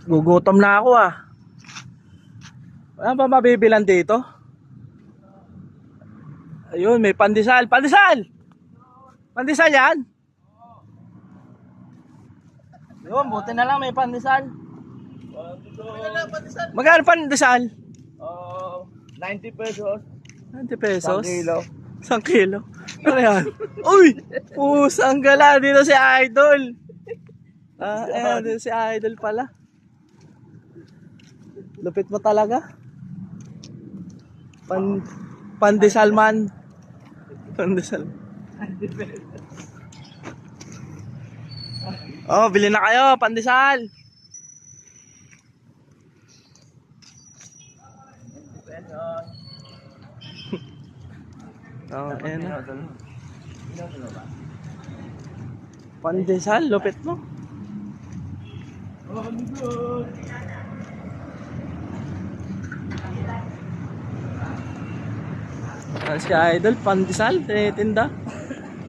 Gugutom na ako ah. Ano ba mabibilan dito? Ayun, may pandesal. Pandesal! Pandesal yan? Ayun, buti na lang may pandesal. Magkano pandesal? 90 pesos. 90 pesos? 1 kilo. 1 kilo? Ano yan? Uy! Pusang gala dito si Idol. Ayan, dito si Idol pala. Lupit mo talaga. Pandesal man. Pandesal. Oh, bili na kayo, pandesal. Oh, ayan na. Pandesal, lupit mo. Si Idol, pandesal, tinitinda.